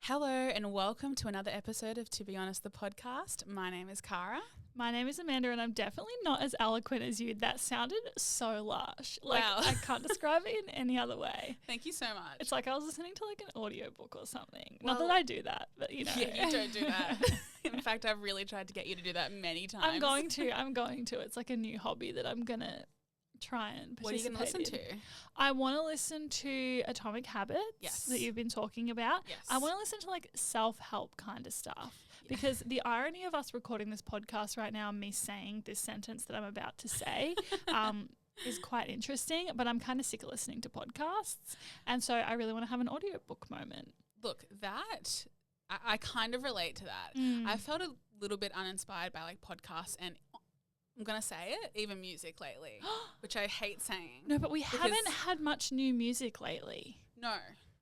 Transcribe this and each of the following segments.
Hello and welcome to another episode of To Be Honest, the podcast. My name is Cara. My name is Amanda and I'm definitely not as eloquent as you. That sounded so lush. Wow. I can't describe it in any other way. Thank you so much. It's like I was listening to like an audiobook or something. Well, not that I do that, but you know. Yeah, you don't do that. In fact, I've really tried to get you to do that many times. I'm going to. It's like a new hobby that I'm going to try and participate. What are you going to listen to? I want to listen to Atomic Habits that you've been talking about. Yes. I want to listen to like self-help kind of stuff because the irony of us recording this podcast right now and me saying this sentence that I'm about to say is quite interesting, but I'm kind of sick of listening to podcasts. And so I really want to have an audiobook moment. Look, that I kind of relate to that. I felt a little bit uninspired by like podcasts and I'm going to say it, even music lately, which I hate saying. No, but we haven't had much new music lately. No,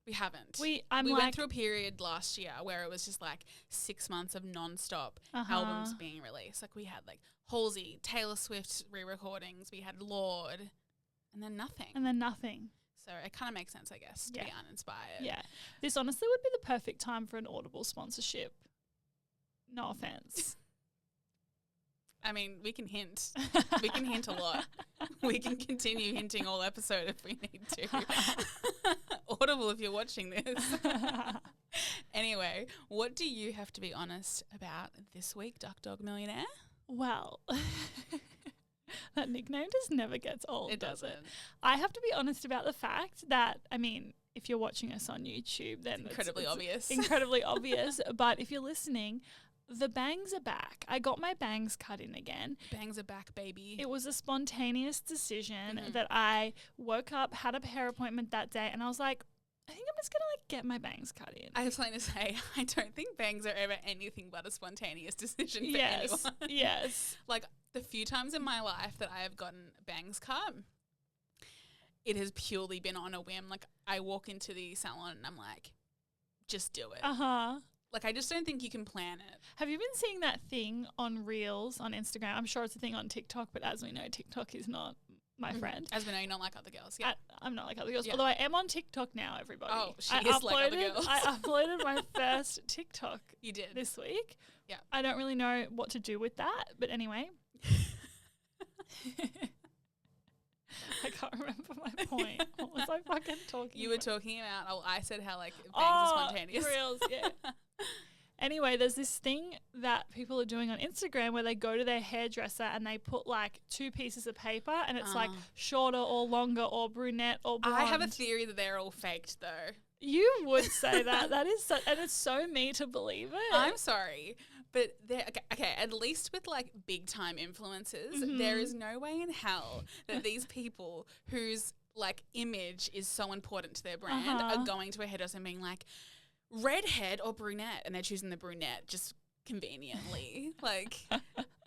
we haven't. We went through a period last year where it was just like 6 months of non-stop albums being released. Like we had like Halsey, Taylor Swift re-recordings, we had Lorde, and then nothing. So it kind of makes sense, I guess, to be uninspired. Yeah. This honestly would be the perfect time for an Audible sponsorship. No offense. I mean, we can hint. We can hint a lot. We can continue hinting all episode if we need to. Audible if you're watching this. Anyway, what do you have to be honest about this week, Duck Dog Millionaire? Well, that nickname just never gets old, It does it? doesn't. I have to be honest about the fact that, I mean, if you're watching us on YouTube, then It's incredibly obvious. Incredibly obvious. But if you're listening, the bangs are back. I got my bangs cut in again. Bangs are back, baby. It was a spontaneous decision that I woke up, had a hair appointment that day, and I was like, I think I'm just going to like get my bangs cut in. I was going to say, I don't think bangs are ever anything but a spontaneous decision for anyone. Yes. Like the few times in my life that I have gotten bangs cut, it has purely been on a whim. Like I walk into the salon and I'm like, just do it. Like, I just don't think you can plan it. Have you been seeing that thing on Reels on Instagram? I'm sure it's a thing on TikTok, but as we know, TikTok is not my friend. As we know, you're not like other girls. Yeah. I'm not like other girls, although I am on TikTok now, everybody. Oh, she is like other girls. I uploaded my first TikTok You did. this week. Yeah. I don't really know what to do with that, but anyway. I can't remember my point. What was I fucking talking about? You were talking about, I said how like bangs are spontaneous. Reels, yeah. Anyway, there's this thing that people are doing on Instagram where they go to their hairdresser and they put like 2 pieces of paper and it's like shorter or longer or brunette or blonde. I have a theory that they're all faked though. You would say that. That is so, and it's so me to believe it. I'm sorry, but okay, at least with like big time influencers, there is no way in hell that these people whose like image is so important to their brand are going to a hairdresser and being like, redhead or brunette, and they're choosing the brunette just conveniently. Like,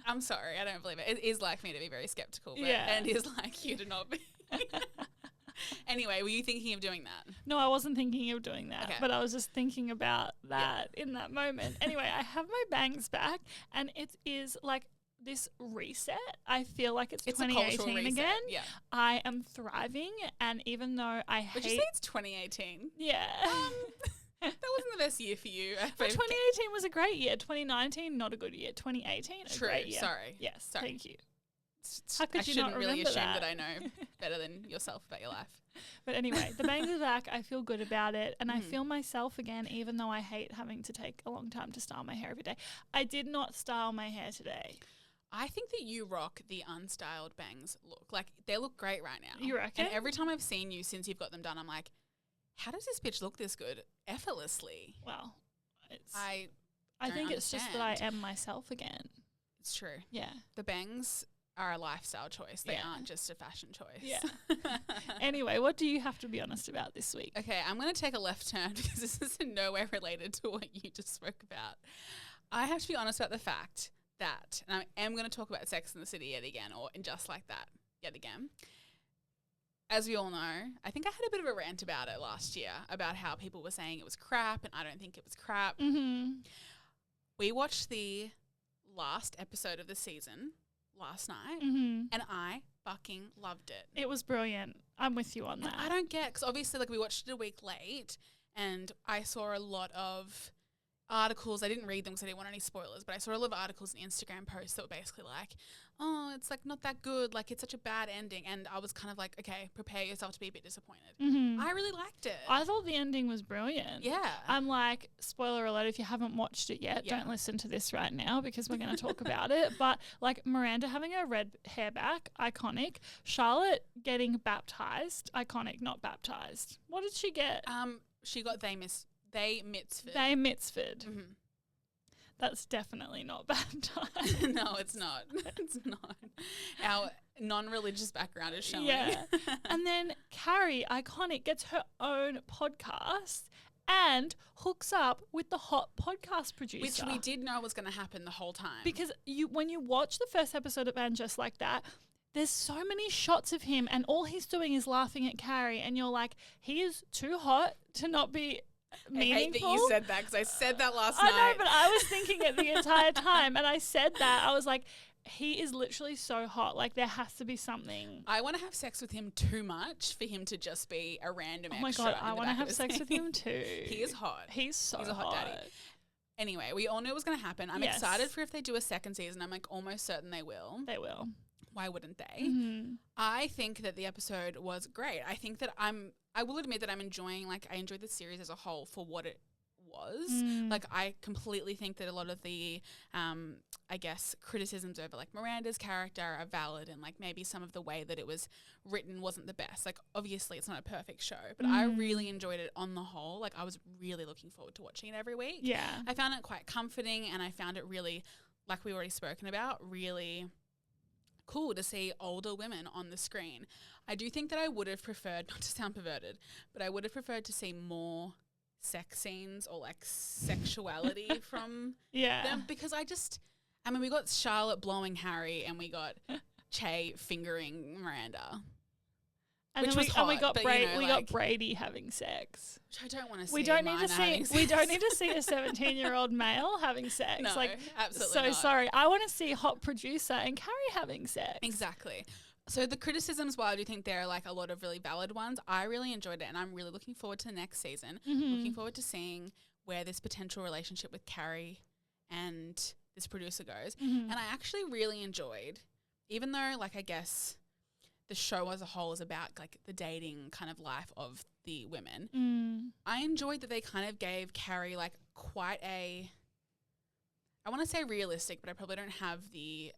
I'm sorry, I don't believe it. It is like me to be very skeptical, but, and it is like you to not be. Anyway, were you thinking of doing that? No, I wasn't thinking of doing that, but I was just thinking about that in that moment. Anyway, I have my bangs back, and it is like this reset. I feel like it's 2018 again. Yeah. I am thriving, and even though I hate... Would you say it's 2018? Yeah. That wasn't the best year for you. Well, 2018 was a great year. 2019, not a good year. 2018, a great year. Sorry. Yes, sorry. Thank you. How could you shouldn't not really remember assume that? that I know better than yourself about your life. But anyway, the bangs are back. I feel good about it. And I feel myself again, even though I hate having to take a long time to style my hair every day. I did not style my hair today. I think that you rock the unstyled bangs look. Like, they look great right now. You reckon? And every time I've seen you since you've got them done, I'm like, how does this bitch look this good effortlessly? Well, I think it's just that I am myself again. It's true. Yeah. The bangs are a lifestyle choice. They aren't just a fashion choice. Yeah. Anyway, what do you have to be honest about this week? Okay, I'm going to take a left turn because this is in no way related to what you just spoke about. I have to be honest about the fact that, and I am going to talk about Sex and the City yet again, or in Just Like That yet again. As we all know, I think I had a bit of a rant about it last year, about how people were saying it was crap and I don't think it was crap. We watched the last episode of the season last night and I fucking loved it. It was brilliant. I'm with you on that. I don't get, because obviously like we watched it a week late and I saw a lot of articles. I didn't read them because I didn't want any spoilers, but I saw a lot of articles and Instagram posts that were basically like, oh, it's like not that good, like it's such a bad ending. And I was kind of like, okay, prepare yourself to be a bit disappointed. I really liked it. I thought the ending was brilliant. Yeah. I'm like, spoiler alert, if you haven't watched it yet, don't listen to this right now because we're going to talk about it. But like Miranda having her red hair back, iconic. Charlotte getting baptized, iconic, not baptized. What did she get? She got they mitzvah. They mitzvahed. That's definitely not baptized. No, it's not. It's not. Our non-religious background is showing. Yeah. And then Carrie, iconic, gets her own podcast and hooks up with the hot podcast producer. Which we did know was going to happen the whole time. Because when you watch the first episode of And Just Like That, there's so many shots of him and all he's doing is laughing at Carrie and you're like, he is too hot to not be meaningful. I hate that you said that because I said that last night. I know, but I was thinking it the entire time and I said that. I was like, he is literally so hot. Like, there has to be something. I want to have sex with him too much for him to just be a random extra. Oh my God, I want to have sex with him too. He is hot. He's a hot daddy. Anyway, we all knew it was going to happen. I'm excited for if they do a second season. I'm like almost certain they will. They will. Why wouldn't they? I think that the episode was great. I think that I will admit that I'm enjoying, like, I enjoyed the series as a whole for what it was. Like, I completely think that a lot of the, I guess, criticisms over, like, Miranda's character are valid and, like, maybe some of the way that it was written wasn't the best. Like, obviously it's not a perfect show, but I really enjoyed it on the whole. Like, I was really looking forward to watching it every week. Yeah. I found it quite comforting and I found it really, like we already spoken about, really cool to see older women on the screen. I do think that I would have preferred, not to sound perverted, but I would have preferred to see more sex scenes or like sexuality from them because I mean, we got Charlotte blowing Harry and we got Che fingering Miranda. And which then was hot, we got but, got Brady having sex. Which I don't want to see. We don't need to see a 17-year-old male having sex. No, like, absolutely so not. sorry. I want to see hot producer and Carrie having sex. Exactly. So the criticisms, while I do think there are like a lot of really valid ones, I really enjoyed it and I'm really looking forward to the next season. Looking forward to seeing where this potential relationship with Carrie and this producer goes. And I actually really enjoyed, even though like I guess the show as a whole is about like the dating kind of life of the women. I enjoyed that they kind of gave Carrie like quite a, I want to say realistic, but I probably don't have the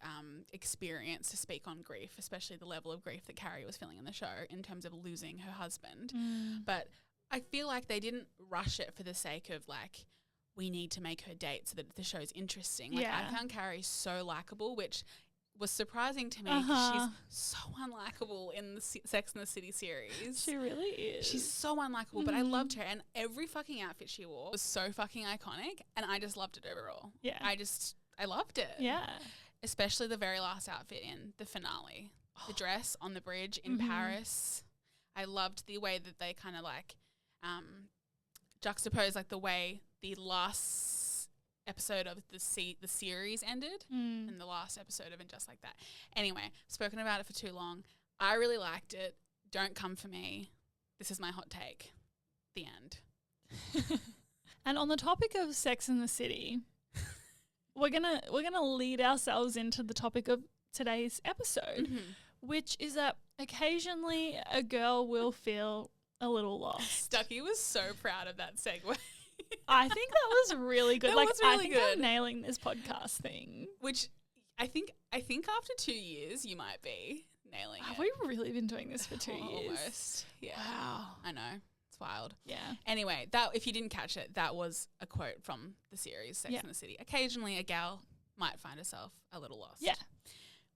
experience to speak on grief, especially the level of grief that Carrie was feeling in the show in terms of losing her husband. But I feel like they didn't rush it for the sake of like, we need to make her date so that the show's interesting. Like I found Carrie so likable, which was surprising to me. She's so unlikable in the Sex and the City series. She really is. She's so unlikable, but I loved her. And every fucking outfit she wore was so fucking iconic. And I just loved it overall. Yeah. I loved it. Yeah. Especially the very last outfit in the finale. The dress on the bridge in Paris. I loved the way that they kind of like juxtaposed like the way the last episode of the series ended and the last episode of And Just Like That. Anyway, spoken about it for too long. I really liked it. Don't come for me. This is my hot take. The end. And on the topic of Sex and the City, we're gonna lead ourselves into the topic of today's episode, which is that occasionally a girl will feel a little lost. Ducky was so proud of that segue. I think that was really good. That like was really I think good. I'm nailing this podcast thing. Which I think after 2 years you might be nailing it. Have we really been doing this for 2 years? Almost. Yeah. Wow. I know. It's wild. Yeah. Anyway, that if you didn't catch it, that was a quote from the series Sex and the City. Occasionally a gal might find herself a little lost. Yeah.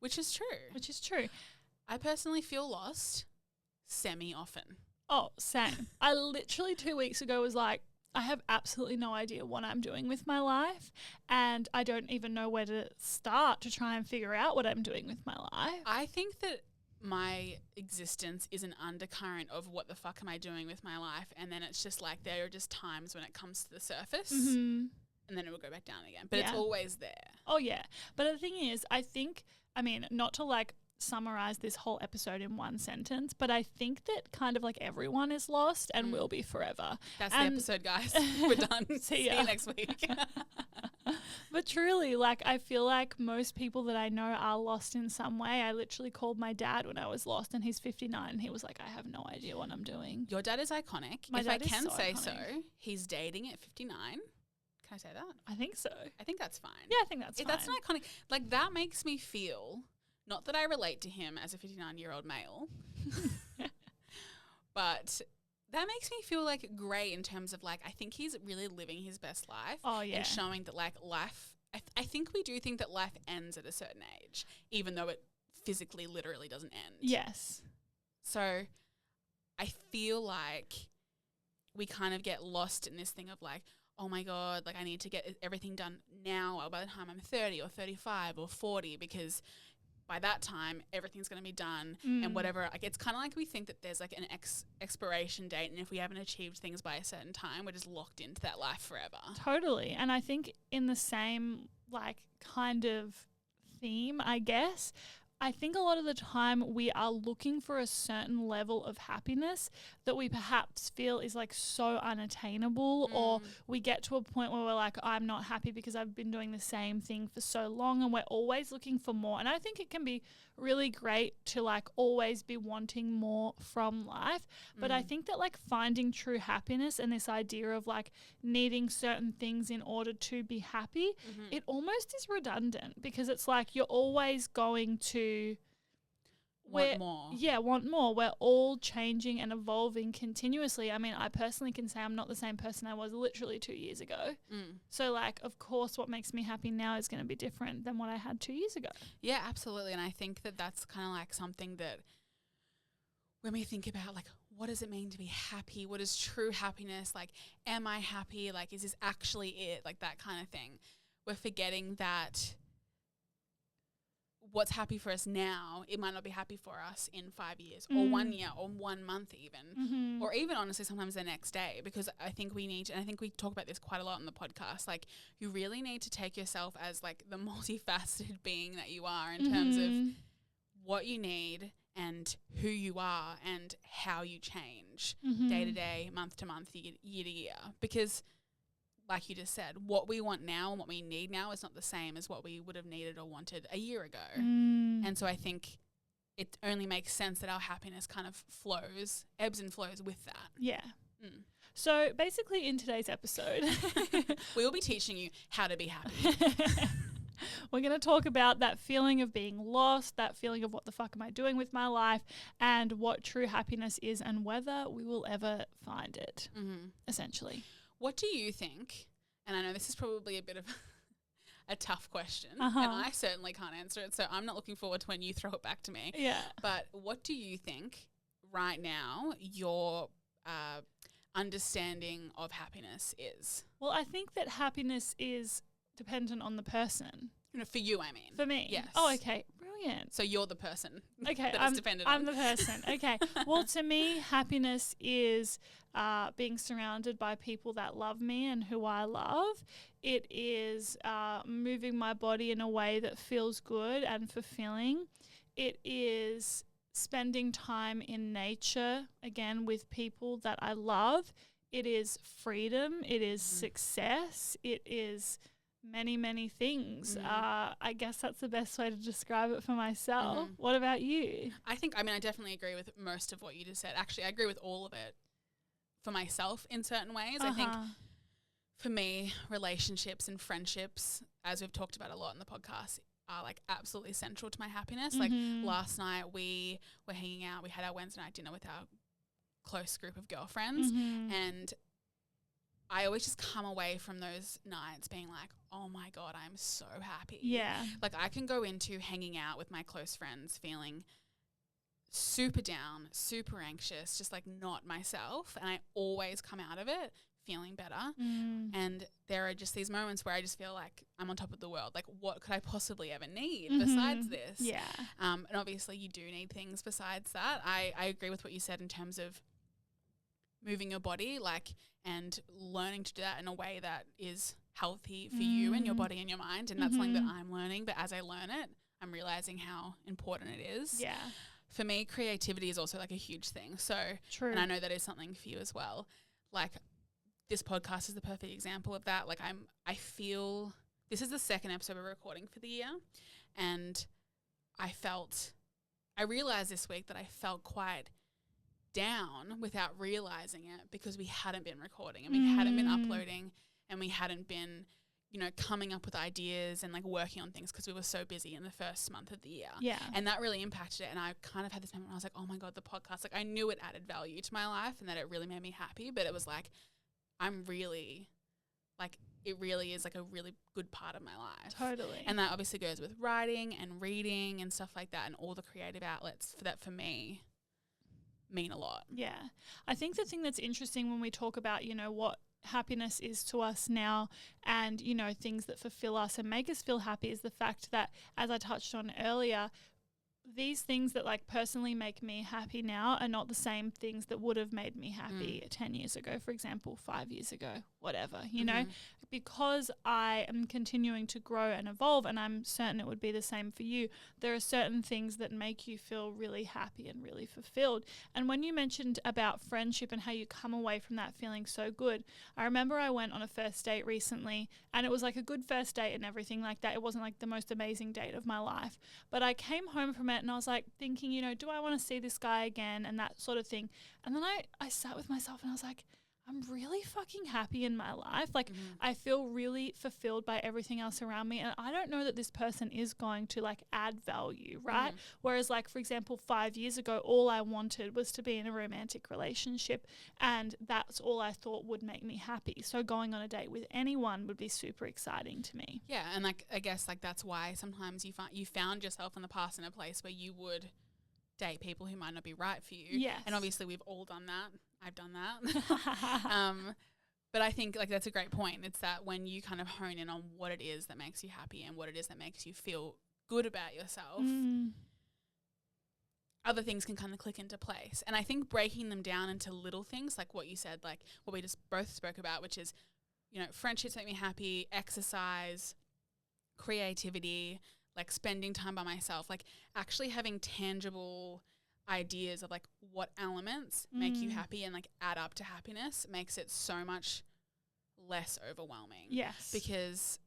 Which is true. Which is true. I personally feel lost semi-often. Oh, same. I literally 2 weeks ago was like, I have absolutely no idea what I'm doing with my life and I don't even know where to start to try and figure out what I'm doing with my life. I think that my existence is an undercurrent of what the fuck am I doing with my life, and then it's just like there are just times when it comes to the surface and then it will go back down again. But it's always there. Oh, yeah. But the thing is, I think, I mean, not to like summarize this whole episode in one sentence, but I think that kind of like everyone is lost and will be forever. That's the episode, guys. We're done. See you next week. But truly, like, I feel like most people that I know are lost in some way. I literally called my dad when I was lost, and he's 59, and he was like, I have no idea what I'm doing. Your dad is iconic. My if dad I is can so say iconic. so, he's dating at 59. Can I say that? I think so. I think that's fine. Yeah, I think that's fine. That's an iconic. Like, that makes me feel, not that I relate to him as a 59-year-old male, but that makes me feel like great in terms of like, I think he's really living his best life. Oh, yeah. And showing that like life, I think we do think that life ends at a certain age, even though it physically, literally doesn't end. Yes. So I feel like we kind of get lost in this thing of like, oh my God, like I need to get everything done now or by the time I'm 30 or 35 or 40 because by that time everything's going to be done and whatever. Like it's kind of like we think that there's like an expiration date, and if we haven't achieved things by a certain time, we're just locked into that life forever. Totally. And I think in the same like kind of theme, I guess, I think a lot of the time we are looking for a certain level of happiness that we perhaps feel is like so unattainable, or we get to a point where we're like, I'm not happy because I've been doing the same thing for so long, and we're always looking for more. And I think it can be really great to like always be wanting more from life. But I think that like finding true happiness and this idea of like needing certain things in order to be happy, it almost is redundant, because it's like you're always going to want more. Yeah, want more. We're all changing and evolving continuously. I mean, I personally can say I'm not the same person I was literally 2 years ago. So like, of course, what makes me happy now is going to be different than what I had 2 years ago. Yeah, absolutely. And I think that that's kind of like something that when we think about like, what does it mean to be happy? What is true happiness? Like, am I happy? Like, is this actually it? Like that kind of thing. We're forgetting that what's happy for us now, it might not be happy for us in 5 years or 1 year or 1 month even, or even honestly sometimes the next day, because I think we need to, and I think we talk about this quite a lot on the podcast, like you really need to take yourself as like the multifaceted being that you are in terms of what you need and who you are and how you change day to day, month to month, year to year, because like you just said, what we want now and what we need now is not the same as what we would have needed or wanted a year ago. And so I think it only makes sense that our happiness kind of flows, ebbs and flows with that. Yeah. So basically in today's episode, we will be teaching you how to be happy. We're going to talk about that feeling of being lost, that feeling of what the fuck am I doing with my life, and what true happiness is and whether we will ever find it, essentially. What do you think, and I know this is probably a bit of a tough question, and I certainly can't answer it, so I'm not looking forward to when you throw it back to me. Yeah. But what do you think right now your understanding of happiness is? Well, I think that happiness is dependent on the person. You know, for you, I mean. For me? Yes. Oh, okay. Brilliant. So you're the person okay, that it's dependent on. I'm the person. Okay. Well, to me, happiness is being surrounded by people that love me and who I love. It is moving my body in a way that feels good and fulfilling. It is spending time in nature, again, with people that I love. It is freedom. It is success. It is many, many things. I guess that's the best way to describe it for myself. What about you? I definitely agree with most of what you just said. Actually, I agree with all of it for myself in certain ways. I think for me, relationships and friendships, as we've talked about a lot in the podcast, are like absolutely central to my happiness. Like last night we were hanging out. We had our Wednesday night dinner with our close group of girlfriends, and I always just come away from those nights being like, oh my God, I'm so happy. Yeah. Like I can go into hanging out with my close friends feeling super down, super anxious, just like not myself. And I always come out of it feeling better. And there are just these moments where I just feel like I'm on top of the world. Like what could I possibly ever need besides this? Yeah. And obviously you do need things besides that. I agree with what you said in terms of moving your body, like, and learning to do that in a way that is healthy for you and your body and your mind. And that's something that I'm learning. But as I learn it, I'm realizing how important it is. Yeah. For me, creativity is also like a huge thing. So, True. and I know that is something for you as well. Like this podcast is the perfect example of that. Like I feel this is the second episode we're recording for the year, and I realized this week that I felt quite down without realizing it because we hadn't been recording and we hadn't been uploading and we hadn't been, you know, coming up with ideas and like working on things because we were so busy in the first month of the year. Yeah. And that really impacted it. And I kind of had this moment where I was like, oh my God, the podcast, like I knew it added value to my life and that it really made me happy, but it was like, I'm really like, it really is like a really good part of my life. Totally. And that obviously goes with writing and reading and stuff like that and all the creative outlets for that for me mean a lot. Yeah. I think the thing that's interesting when we talk about, you know, what happiness is to us now and, you know, things that fulfill us and make us feel happy is the fact that, as I touched on earlier, these things that like personally make me happy now are not the same things that would have made me happy 10 years ago, for example, 5 years ago, whatever, you know, because I am continuing to grow and evolve, and I'm certain it would be the same for you. There are certain things that make you feel really happy and really fulfilled. And when you mentioned about friendship and how you come away from that feeling so good, I remember I went on a first date recently, and it was like a good first date and everything like that. It wasn't like the most amazing date of my life, but I came home from it and I was like thinking, you know, do I want to see this guy again and that sort of thing. And then I sat with myself and I was like, I'm really fucking happy in my life. Like I feel really fulfilled by everything else around me. And I don't know that this person is going to like add value, right? Whereas like, for example, 5 years ago, all I wanted was to be in a romantic relationship. And that's all I thought would make me happy. So going on a date with anyone would be super exciting to me. Yeah. And like, I guess like that's why sometimes you found yourself in the past in a place where you would date people who might not be right for you. Yes. And obviously we've all done that. I've done that. But I think like that's a great point. It's that when you kind of hone in on what it is that makes you happy and what it is that makes you feel good about yourself, other things can kind of click into place. And I think breaking them down into little things like what you said, like what we just both spoke about, which is, you know, friendships make me happy, exercise, creativity, like spending time by myself, like actually having tangible ideas of like what elements make you happy and like add up to happiness makes it so much less overwhelming. Yes. Because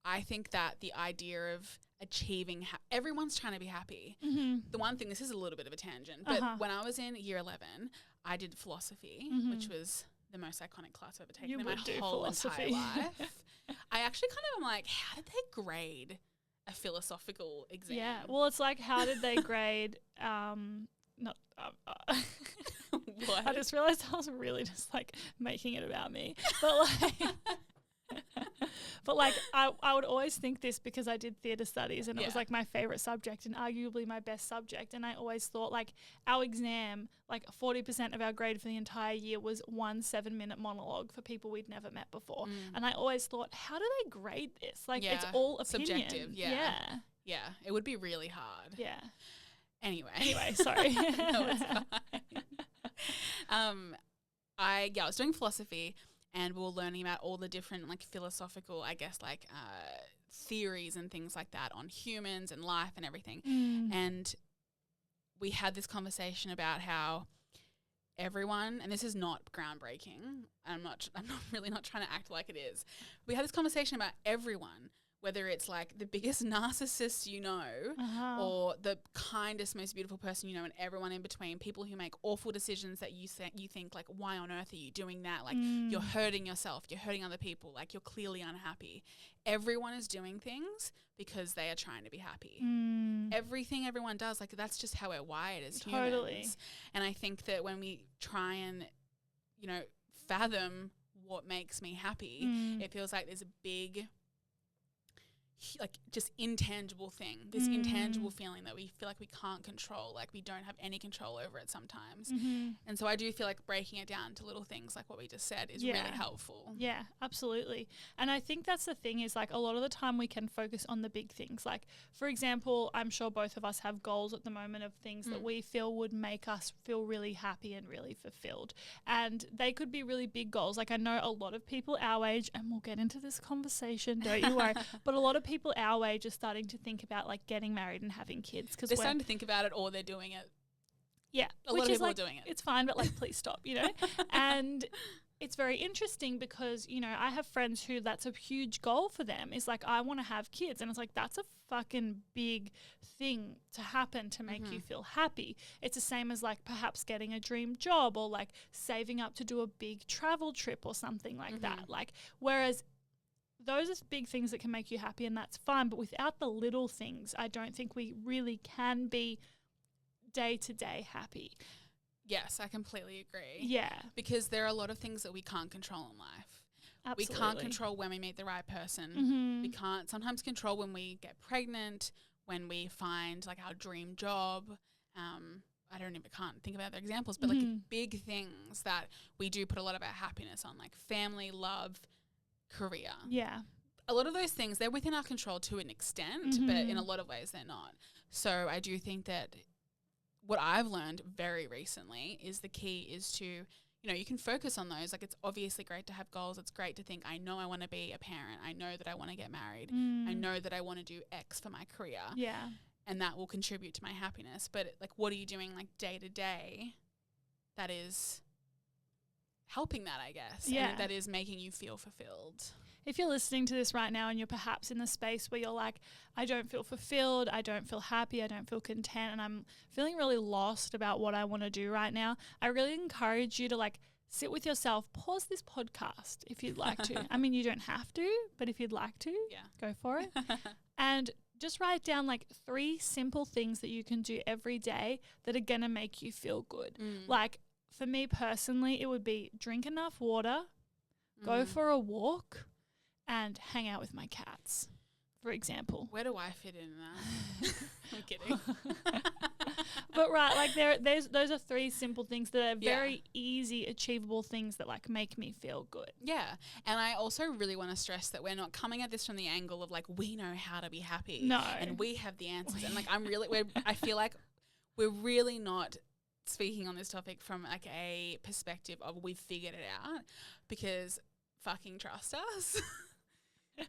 I think that the idea of achieving, everyone's trying to be happy. The one thing, this is a little bit of a tangent, but when I was in year 11, I did philosophy, which was the most iconic class I've ever taken in my whole entire life. I actually kind of am like, how did they grade a philosophical exam? Yeah. Well, it's like, how did they grade, What? I just realized I was really just like making it about me. But like, I would always think this because I did theatre studies and it was like my favourite subject and arguably my best subject. And I always thought like our exam, like 40% of our grade for the entire year was 1 7-minute monologue for people we'd never met before. And I always thought, how do they grade this? Like it's all opinion. Subjective. Yeah. It would be really hard. Yeah. Anyway, sorry. No, it's fine. I was doing philosophy and we were learning about all the different like philosophical, I guess, like theories and things like that on humans and life and everything. And we had this conversation about how everyone, and this is not groundbreaking, I'm really not trying to act like it is. We had this conversation about everyone, whether it's like the biggest narcissist you know or the kindest, most beautiful person you know, and everyone in between, people who make awful decisions that you think like, why on earth are you doing that? Like you're hurting yourself, you're hurting other people, like you're clearly unhappy. Everyone is doing things because they are trying to be happy. Everything everyone does, like that's just how we're wired as humans. And I think that when we try and, you know, fathom what makes me happy, it feels like there's a big, like just intangible thing, this intangible feeling that we feel like we can't control, like we don't have any control over it sometimes. And so I do feel like breaking it down to little things like what we just said is really helpful. Yeah, absolutely. And I think that's the thing is like a lot of the time we can focus on the big things. Like, for example, I'm sure both of us have goals at the moment of things that we feel would make us feel really happy and really fulfilled. And they could be really big goals. Like I know a lot of people our age, and we'll get into this conversation, don't you worry, but a lot of people our way just starting to think about like getting married and having kids because they're starting to think about it or they're doing it. Yeah, a lot of people are doing it. It's fine, but like please stop, you know. And it's very interesting because, you know, I have friends who that's a huge goal for them is like, I want to have kids. And it's like, that's a fucking big thing to happen to make you feel happy. It's the same as like perhaps getting a dream job or like saving up to do a big travel trip or something like that. Like, whereas those are big things that can make you happy and that's fine. But without the little things, I don't think we really can be day to day happy. Yes, I completely agree. Yeah. Because there are a lot of things that we can't control in life. Absolutely. We can't control when we meet the right person. We can't sometimes control when we get pregnant, when we find like our dream job. Can't think of other examples, but like big things that we do put a lot of our happiness on, like family, love, career. Yeah. A lot of those things, they're within our control to an extent, but in a lot of ways they're not. So I do think that what I've learned very recently is the key is to, you know, you can focus on those. Like, it's obviously great to have goals. It's great to think, I know I want to be a parent. I know that I want to get married. I know that I want to do X for my career. Yeah. And that will contribute to my happiness. But, like, what are you doing, like, day to day that is helping that, I guess? Yeah. And that is making you feel fulfilled. If you're listening to this right now and you're perhaps in the space where you're like, I don't feel fulfilled, I don't feel happy, I don't feel content, and I'm feeling really lost about what I want to do right now, I really encourage you to like sit with yourself, pause this podcast if you'd like to. I mean, you don't have to, but if you'd like to, go for it. And just write down like 3 simple things that you can do every day that are going to make you feel good. Like for me personally, it would be drink enough water, go for a walk, and hang out with my cats, for example. Where do I fit in that? I'm kidding. But right, like those are 3 simple things that are very easy, achievable things that like make me feel good. Yeah. And I also really want to stress that we're not coming at this from the angle of like, we know how to be happy. No. And we have the answers. And like, I feel like we're really not speaking on this topic from like a perspective of we've figured it out, because fucking trust us.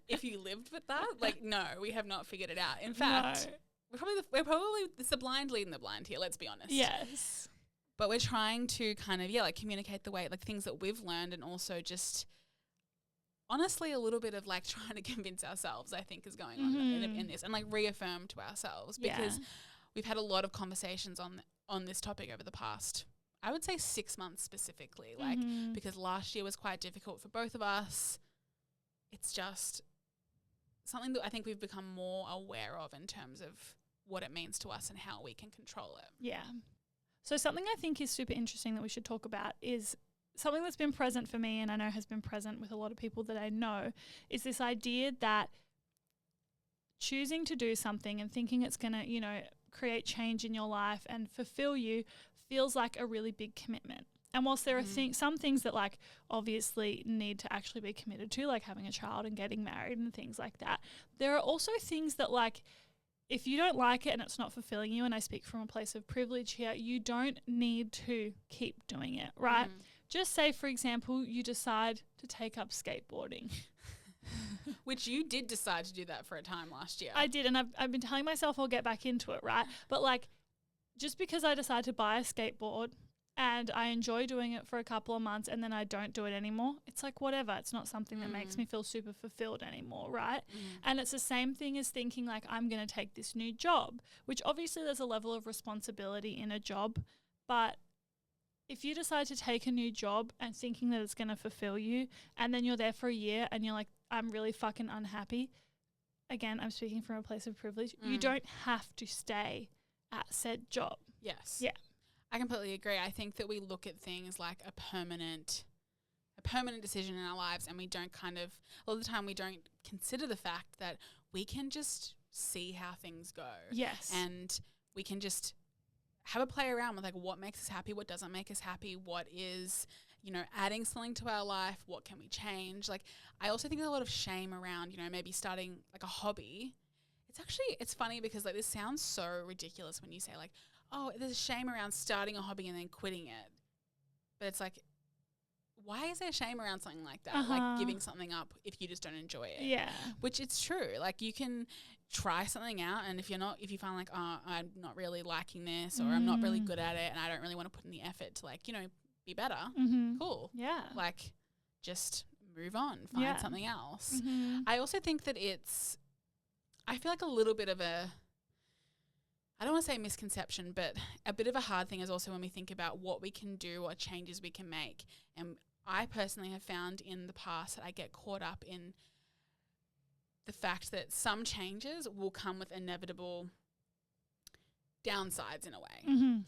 If you lived with that, like, no, we have not figured it out. In fact, we're probably it's the blind leading the blind here. Let's be honest. Yes, but we're trying to kind of like communicate the way, like things that we've learned, and also just honestly a little bit of like trying to convince ourselves, I think, is going on in this, and like reaffirm to ourselves, because we've had a lot of conversations on this topic over the past, I would say 6 months specifically, like because last year was quite difficult for both of us. It's just something that I think we've become more aware of in terms of what it means to us and how we can control it. Yeah. So something I think is super interesting that we should talk about is something that's been present for me, and I know has been present with a lot of people that I know, is this idea that choosing to do something and thinking it's going to, you know, create change in your life and fulfill you feels like a really big commitment. And whilst there are some things that like obviously need to actually be committed to, like having a child and getting married and things like that, there are also things that like if you don't like it and it's not fulfilling you, and I speak from a place of privilege here, you don't need to keep doing it, right? Just say, for example, you decide to take up skateboarding. Which you did decide to do that for a time last year. I did, and I've been telling myself I'll get back into it, right? But like just because I decide to buy a skateboard and I enjoy doing it for a couple of months and then I don't do it anymore, it's like whatever. It's not something that makes me feel super fulfilled anymore, right? And it's the same thing as thinking like I'm going to take this new job, which obviously there's a level of responsibility in a job. But if you decide to take a new job and thinking that it's going to fulfill you, and then you're there for a year and you're like, I'm really fucking unhappy. Again, I'm speaking from a place of privilege. You don't have to stay at said job. Yes. Yeah. I completely agree. I think that we look at things like a permanent decision in our lives, and we don't a lot of the time we don't consider the fact that we can just see how things go. Yes. And we can just have a play around with like what makes us happy, what doesn't make us happy, what is, you know, adding something to our life, what can we change. Like I also think there's a lot of shame around, you know, maybe starting like a hobby. It's funny because like this sounds so ridiculous when you say like, oh, there's a shame around starting a hobby and then quitting it. But it's like, why is there shame around something like that? Uh-huh. Like giving something up if you just don't enjoy it. Yeah. Which it's true. Like you can try something out, and if you find like, oh, I'm not really liking this, or I'm not really good at it, and I don't really want to put in the effort to like, be better. Cool. Yeah. Like just move on, find something else. I also think that I feel like a little bit of I don't want to say misconception, but a bit of a hard thing is also when we think about what we can do or changes we can make. And I personally have found in the past that I get caught up in the fact that some changes will come with inevitable downsides in a way.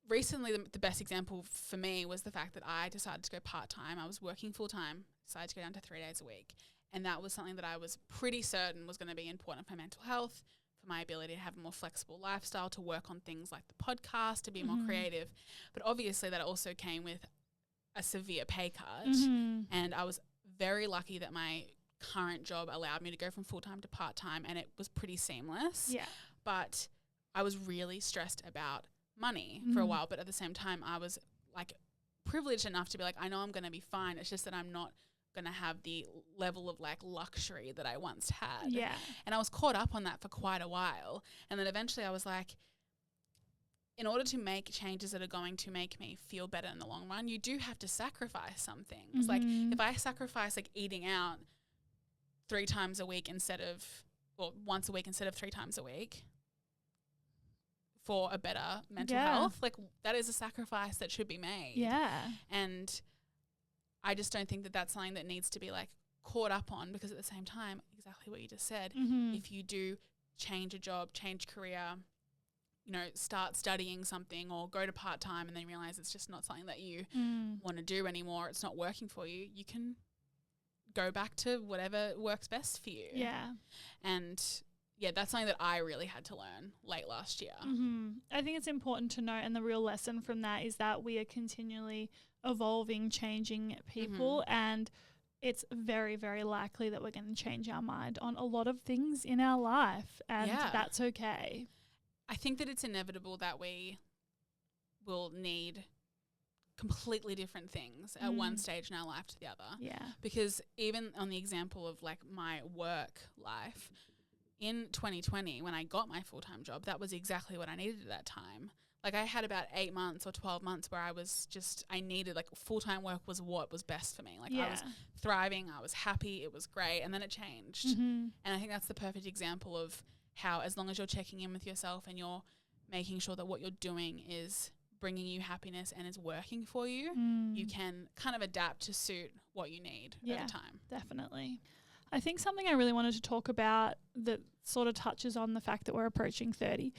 Recently, the best example for me was the fact that I decided to go part-time. I was working full-time, decided to go down to 3 days a week. And that was something that I was pretty certain was going to be important for my mental health, for my ability to have a more flexible lifestyle, to work on things like the podcast, to be more creative. But obviously that also came with a severe pay cut. And I was very lucky that my current job allowed me to go from full-time to part-time, and it was pretty seamless. Yeah. But I was really stressed about money for a while, but at the same time I was like privileged enough to be like, I know I'm going to be fine. It's just that I'm not going to have the level of like luxury that I once had. Yeah. And I was caught up on that for quite a while. And then eventually I was like, in order to make changes that are going to make me feel better in the long run, you do have to sacrifice some things. Like if I sacrifice like eating out 3 times a week once a week instead of 3 times a week for a better mental health, like that is a sacrifice that should be made. Yeah. And I just don't think that that's something that needs to be like caught up on, because at the same time, exactly what you just said, if you do change a job, change career, start studying something or go to part-time and then realize it's just not something that you want to do anymore, it's not working for you, you can go back to whatever works best for you. Yeah. And yeah, that's something that I really had to learn late last year. I think it's important to note, and the real lesson from that is that we are continually evolving, changing people, and it's very, very likely that we're going to change our mind on a lot of things in our life, and that's okay. I think that it's inevitable that we will need completely different things at one stage in our life to the other. Yeah. Because even on the example of like my work life, in 2020, when I got my full-time job, that was exactly what I needed at that time. Like I had about 8 months or 12 months where I needed like full-time work was what was best for me. Like I was thriving, I was happy, it was great. And then it changed. And I think that's the perfect example of how, as long as you're checking in with yourself and you're making sure that what you're doing is bringing you happiness and is working for you, you can kind of adapt to suit what you need over time. Definitely. I think something I really wanted to talk about that sort of touches on the fact that we're approaching 30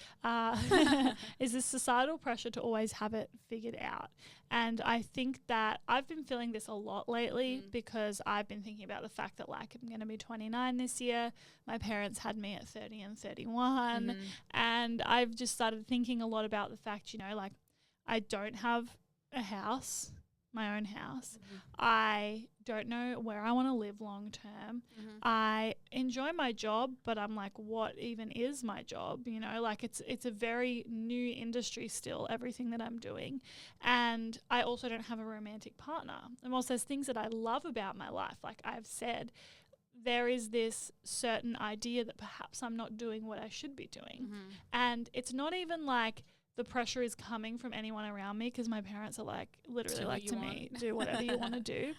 is this societal pressure to always have it figured out. And I think that I've been feeling this a lot lately because I've been thinking about the fact that like I'm going to be 29 this year. My parents had me at 30 and 31. And I've just started thinking a lot about the fact, like I don't have a house, my own house. I don't know where I want to live long term. I enjoy my job, but I'm like, what even is my job? Like it's a very new industry still, everything that I'm doing. And I also don't have a romantic partner. And whilst there's things that I love about my life, like I've said, there is this certain idea that perhaps I'm not doing what I should be doing. And it's not even like the pressure is coming from anyone around me, because my parents are like, literally like to me, do whatever you want to do.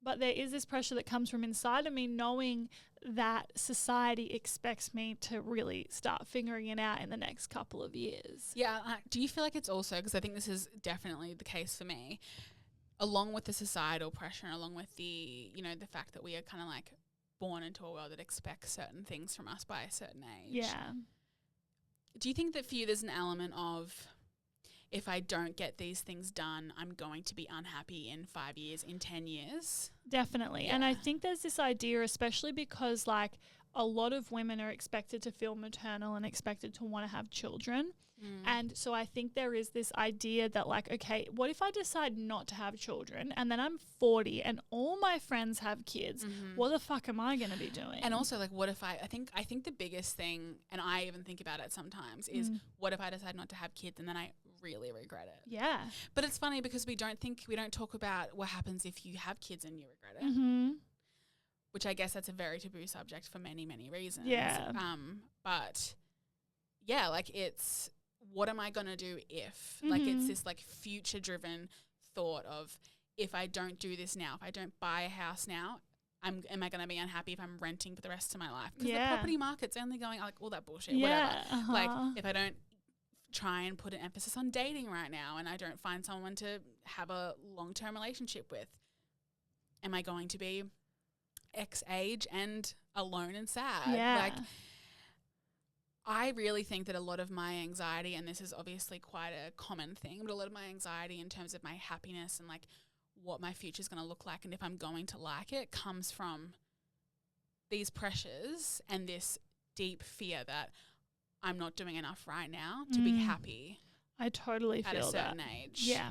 But there is this pressure that comes from inside of me, knowing that society expects me to really start figuring it out in the next couple of years. Yeah. Do you feel like it's also, because I think this is definitely the case for me, along with the societal pressure, along with the, the fact that we are kind of like born into a world that expects certain things from us by a certain age. Yeah. Do you think that for you there's an element of, if I don't get these things done, I'm going to be unhappy in 5 years, in 10 years? Definitely. Yeah. And I think there's this idea, especially because like a lot of women are expected to feel maternal and expected to want to have children. And so I think there is this idea that like, okay, what if I decide not to have children and then I'm 40 and all my friends have kids? What the fuck am I going to be doing? And also like, what if I think the biggest thing, and I even think about it sometimes, is what if I decide not to have kids and then I really regret it? Yeah. But it's funny because we don't talk about what happens if you have kids and you regret it. Which I guess that's a very taboo subject for many, many reasons. Yeah. But yeah, like it's, what am I going to do if? Like it's this like future driven thought of, if I don't do this now, if I don't buy a house now, am I going to be unhappy if I'm renting for the rest of my life? Because the property market's only going like all that bullshit, whatever. Like if I don't try and put an emphasis on dating right now and I don't find someone to have a long-term relationship with, am I going to be X age and alone and sad? Like I really think that a lot of my anxiety, and this is obviously quite a common thing, but a lot of my anxiety in terms of my happiness and like what my future is going to look like and if I'm going to like it, comes from these pressures and this deep fear that I'm not doing enough right now to be happy. I totally feel that. At a certain age. Yeah.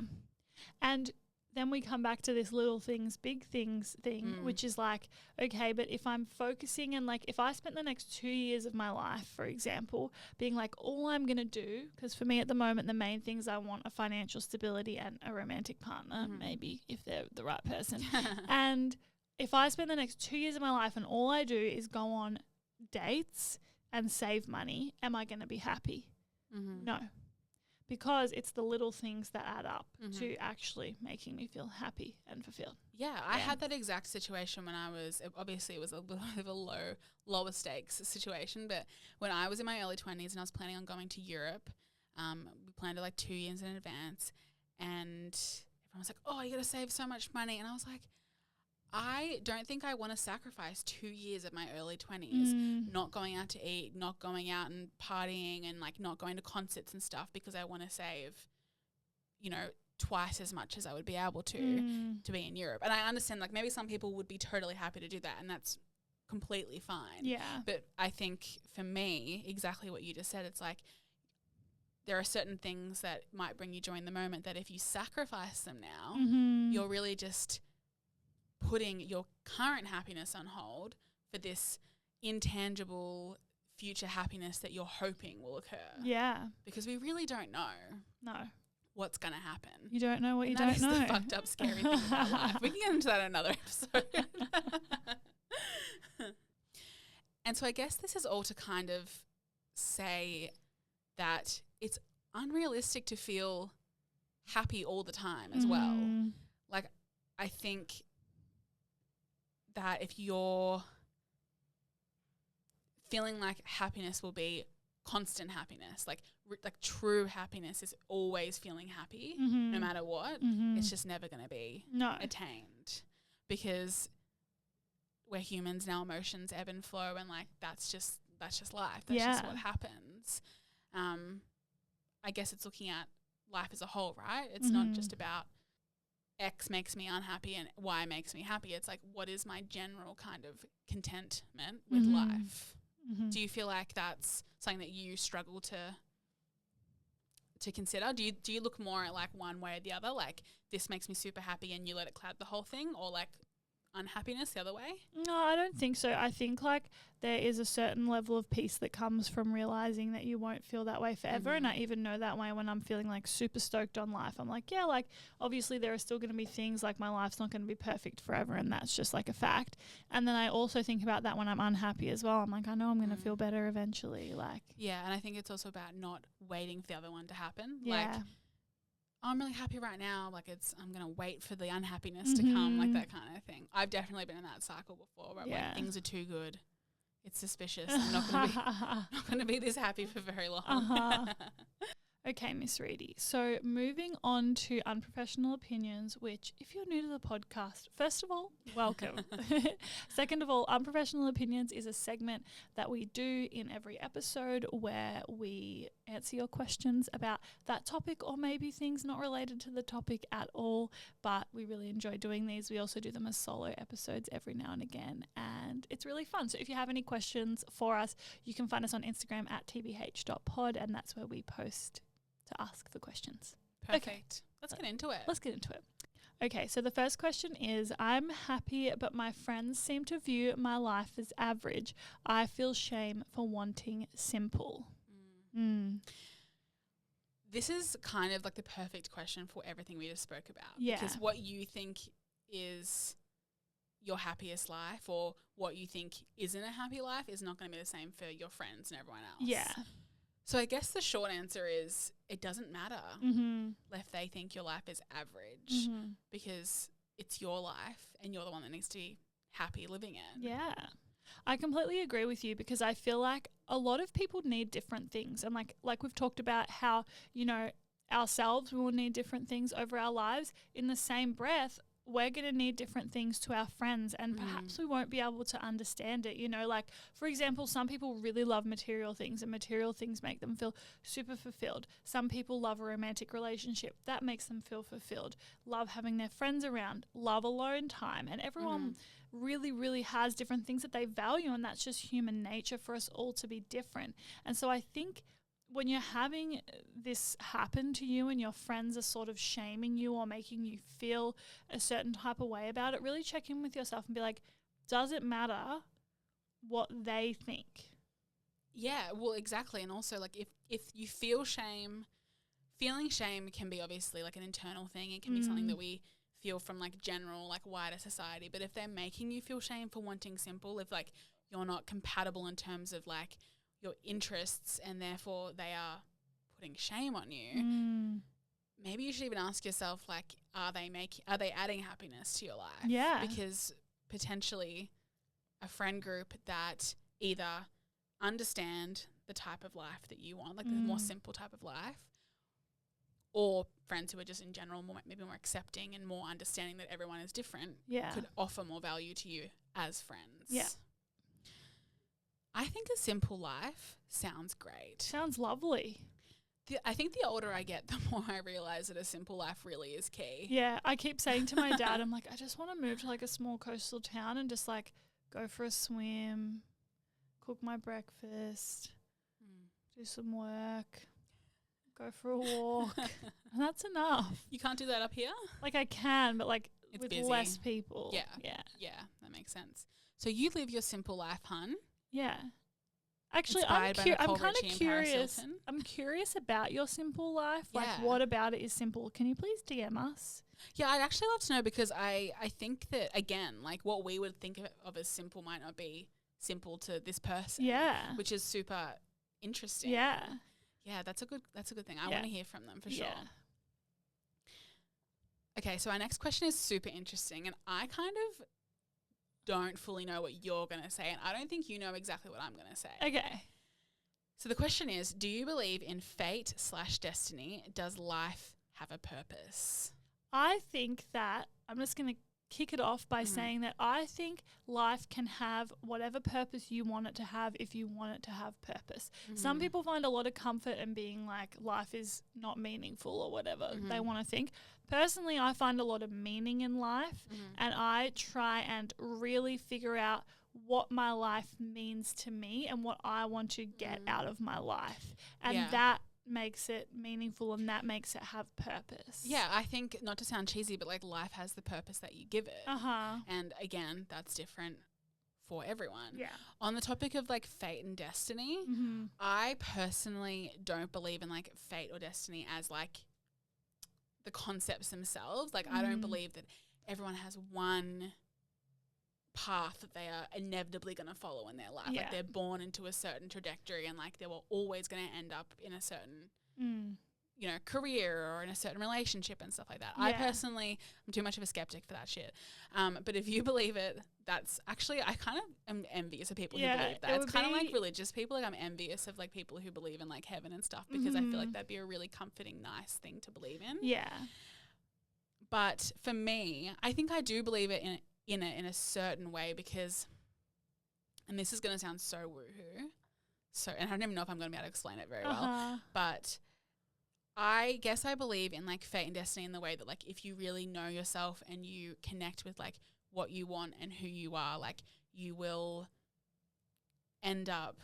And then we come back to this little things, big things thing, which is like, okay, but if I'm focusing and like, if I spent the next 2 years of my life, for example, being like, all I'm going to do, because for me at the moment, the main things I want are financial stability and a romantic partner, maybe if they're the right person. And if I spend the next 2 years of my life and all I do is go on dates and save money, am I going to be happy? No. Because it's the little things that add up to actually making me feel happy and fulfilled. Yeah, I had that exact situation when I was, obviously it was a bit of a lower stakes situation, but when I was in my early 20s and I was planning on going to Europe, we planned it like 2 years in advance, and everyone was like, oh, you got to save so much money. And I was like, I don't think I want to sacrifice 2 years of my early 20s not going out to eat, not going out and partying and like not going to concerts and stuff because I want to save, you know, twice as much as I would be able to be in Europe. And I understand like maybe some people would be totally happy to do that and that's completely fine. Yeah. But I think for me, exactly what you just said, it's like there are certain things that might bring you joy in the moment that if you sacrifice them now, you're really just putting your current happiness on hold for this intangible future happiness that you're hoping will occur. Yeah. Because we really don't know. No. What's going to happen. You don't know what you don't know. That is the fucked up, scary thing about life. We can get into that in another episode. And so I guess this is all to kind of say that it's unrealistic to feel happy all the time as well. Like, I think that if you're feeling like happiness will be constant happiness, like true happiness is always feeling happy no matter what, it's just never going to be attained because we're humans and our emotions ebb and flow and like that's just life. That's just what happens. I guess it's looking at life as a whole, right? It's not just about X makes me unhappy and Y makes me happy. It's like, what is my general kind of contentment with life? Do you feel like that's something that you struggle to consider? Do you look more at like one way or the other? Like this makes me super happy and you let it cloud the whole thing, or like unhappiness the other way? No, I don't think so. I think like there is a certain level of peace that comes from realizing that you won't feel that way forever. And I even know that way when I'm feeling like super stoked on life. I'm like, yeah, like obviously there are still going to be things like my life's not going to be perfect forever and that's just like a fact. And then I also think about that when I'm unhappy as well. I'm like, I know I'm going to feel better eventually. Like, yeah. And I think it's also about not waiting for the other one to happen. Yeah. Like, I'm really happy right now. Like I'm going to wait for the unhappiness to come, like that kind of thing. I've definitely been in that cycle before where I'm like, things are too good. It's suspicious. I'm not going to be this happy for very long. Okay, Miss Reedy. So moving on to Unprofessional Opinions, which if you're new to the podcast, first of all, welcome. Second of all, Unprofessional Opinions is a segment that we do in every episode where we answer your questions about that topic or maybe things not related to the topic at all, but we really enjoy doing these. We also do them as solo episodes every now and again, and it's really fun. So if you have any questions for us, you can find us on Instagram at tbh.pod, and that's where we post to ask for questions. Perfect. Okay. Let's get into it. Let's get into it. Okay, so the first question is, I'm happy, but my friends seem to view my life as average. I feel shame for wanting simple. This is kind of like the perfect question for everything we just spoke about. Yeah. Because what you think is your happiest life or what you think isn't a happy life is not going to be the same for your friends and everyone else. Yeah. So I guess the short answer is it doesn't matter if they think your life is average because it's your life and you're the one that needs to be happy living it. Yeah. I completely agree with you because I feel like a lot of people need different things. And like we've talked about how, you know, ourselves, we will need different things over our lives. In the same breath, we're going to need different things to our friends and perhaps we won't be able to understand it. You know, like, for example, some people really love material things and material things make them feel super fulfilled. Some people love a romantic relationship. That makes them feel fulfilled. Love having their friends around. Love alone time. And everyone really, really has different things that they value, and that's just human nature for us all to be different. And so I think when you're having this happen to you and your friends are sort of shaming you or making you feel a certain type of way about it, really check in with yourself and be like, does it matter what they think? Yeah, well, exactly. And also, like, if you feel shame, feeling shame can be obviously like an internal thing. It can be something that we feel from like general, like wider society. But if they're making you feel shame for wanting simple, if like you're not compatible in terms of like your interests and therefore they are putting shame on you, maybe you should even ask yourself, like, are they adding happiness to your life? Yeah. Because potentially a friend group that either understand the type of life that you want, like the more simple type of life, or friends who are just in general maybe more accepting and more understanding that everyone is different, could offer more value to you as friends. Yeah. I think a simple life sounds great. Sounds lovely. I think the older I get, the more I realize that a simple life really is key. Yeah, I keep saying to my dad, I'm like, I just want to move to like a small coastal town and just like go for a swim, cook my breakfast, do some work, go for a walk, and that's enough. You can't do that up here? Like I can, but like it's with busy. less people. Yeah, that makes sense. So you live your simple life, hun? Yeah. Actually, I'm kind of Ritchie and Paris curious. Hilton. I'm curious about your simple life. Like, Yeah. what about it is simple? Can you please DM us? Yeah, I'd actually love to know because I think that, again, like what we would think of as simple might not be simple to this person. Yeah. Which is super interesting. Yeah. Yeah, that's a good thing. I want to hear from them for sure. Yeah. Okay, so our next question is super interesting, and I kind of don't fully know what you're going to say, and I don't think you know exactly what I'm going to say. Okay. So the question is, do you believe in fate/destiny? Does life have a purpose? I think that I'm just going to kick it off by saying that I think life can have whatever purpose you want it to have if you want it to have purpose. Some people find a lot of comfort in being like life is not meaningful or whatever they want to think. Personally, I find a lot of meaning in life and I try and really figure out what my life means to me and what I want to get out of my life. And that makes it meaningful and that makes it have purpose. Yeah, I think, not to sound cheesy, but like life has the purpose that you give it. And again, that's different for everyone. Yeah. On the topic of like fate and destiny, I personally don't believe in like fate or destiny as like the concepts themselves. Like I don't believe that everyone has one path that they are inevitably going to follow in their life. Yeah. Like they're born into a certain trajectory and like they were always going to end up in a certain you know, career or in a certain relationship and stuff like that. I personally am too much of a skeptic for that shit. But if you believe it, that's actually, I kind of am envious of people who believe that. It's kind of like religious people. Like I'm envious of like people who believe in like heaven and stuff because I feel like that'd be a really comforting, nice thing to believe in. Yeah. But for me, I think I do believe it in a certain way because, and this is going to sound so woohoo, and I don't even know if I'm going to be able to explain it very well, but I guess I believe in like fate and destiny in the way that like if you really know yourself and you connect with like what you want and who you are, like you will end up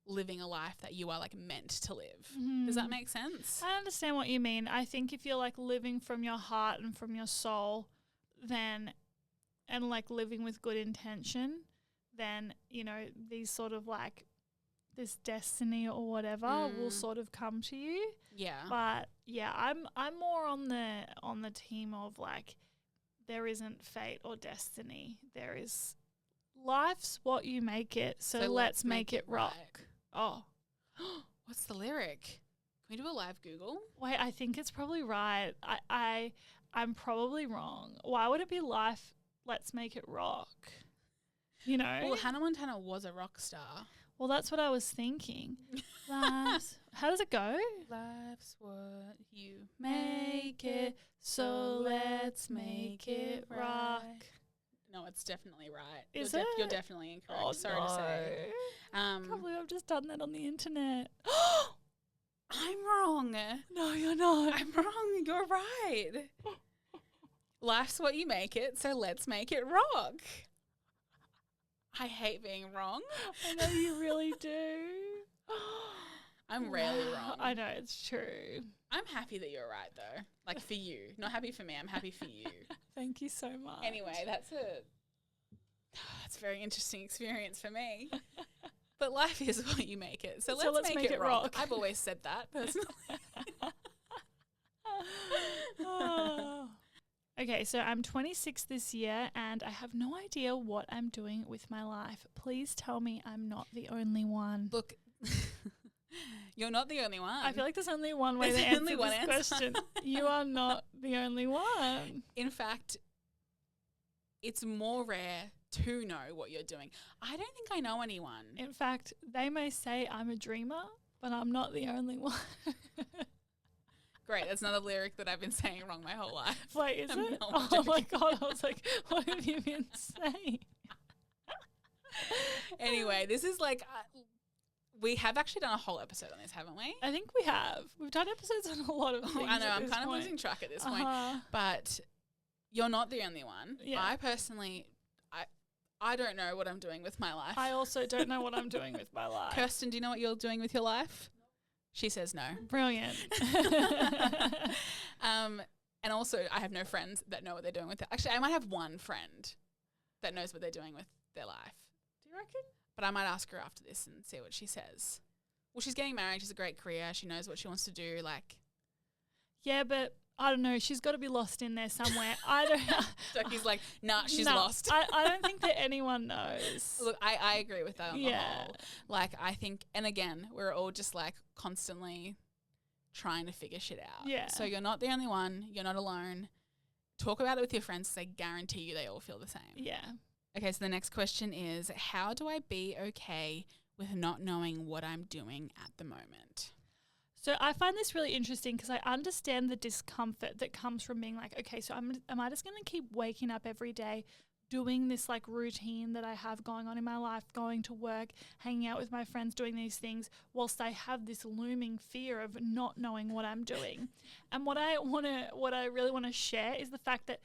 living a life that you are like meant to live. Does that make sense? I understand what you mean. I think if you're like living from your heart and from your soul, then, and like living with good intention, then, you know, these sort of like this destiny or whatever will sort of come to you. Yeah. But yeah, I'm more on the team of like there isn't fate or destiny. There is life's what you make it. So let's make it rock. Right. Oh. What's the lyric? Can we do a live Google? Wait, I think it's probably right. I'm probably wrong. Why would it be life, let's make it rock? You know? Well, Hannah Montana was a rock star. Well, that's what I was thinking. Life's, how does it go? Life's what you make it, so let's make it rock. No, it's definitely right. Is You're definitely incorrect. Oh, Sorry to say. I can't believe I've just done that on the internet. I'm wrong. No, you're not. I'm wrong. You're right. Life's what you make it, so let's make it rock. I hate being wrong. I know you really do. I'm rarely wrong. I know, it's true. I'm happy that you're right, though. Like, for you. Not happy for me. I'm happy for you. Thank you so much. Anyway, that's a very interesting experience for me. But life is what you make it. So let's make it rock. I've always said that, personally. Okay, so I'm 26 this year and I have no idea what I'm doing with my life. Please tell me I'm not the only one. Look, you're not the only one. I feel like there's only one way There's to answer only this one answer. question. You are not the only one. In fact, it's more rare to know what you're doing. I don't think I know anyone. In fact, they may say I'm a dreamer, but I'm not the only one. Great, that's another lyric that I've been saying wrong my whole life. Wait, is it? No, Oh my God, I was like, what have you been saying? Anyway, this is like, we have actually done a whole episode on this, haven't we? I think we have. We've done episodes on a lot of things. I know, at I'm this kind of point. losing track at this point. But you're not the only one. Yeah. I personally, I don't know what I'm doing with my life. I also don't know what I'm doing with my life. Kirsten, do you know what you're doing with your life? She says no. Brilliant. And also, I have no friends that know what they're doing with it. Actually, I might have one friend that knows what they're doing with their life. Do you reckon? But I might ask her after this and see what she says. Well, she's getting married. She's a great career. She knows what she wants to do. Like, yeah, but I don't know. She's got to be lost in there somewhere. I don't know. Jackie's like, nah, she's No, lost. I don't think that anyone knows. Look, I agree with that on the Yeah. whole. Like, I think, and again, we're all just like constantly trying to figure shit out. Yeah. So you're not the only one. You're not alone. Talk about it with your friends because I guarantee you they all feel the same. Yeah. Okay, so the next question is, how do I be okay with not knowing what I'm doing at the moment? So I find this really interesting because I understand the discomfort that comes from being like, okay, so am I just going to keep waking up every day doing this like routine that I have going on in my life, going to work, hanging out with my friends, doing these things whilst I have this looming fear of not knowing what I'm doing. And what I really want to share is the fact that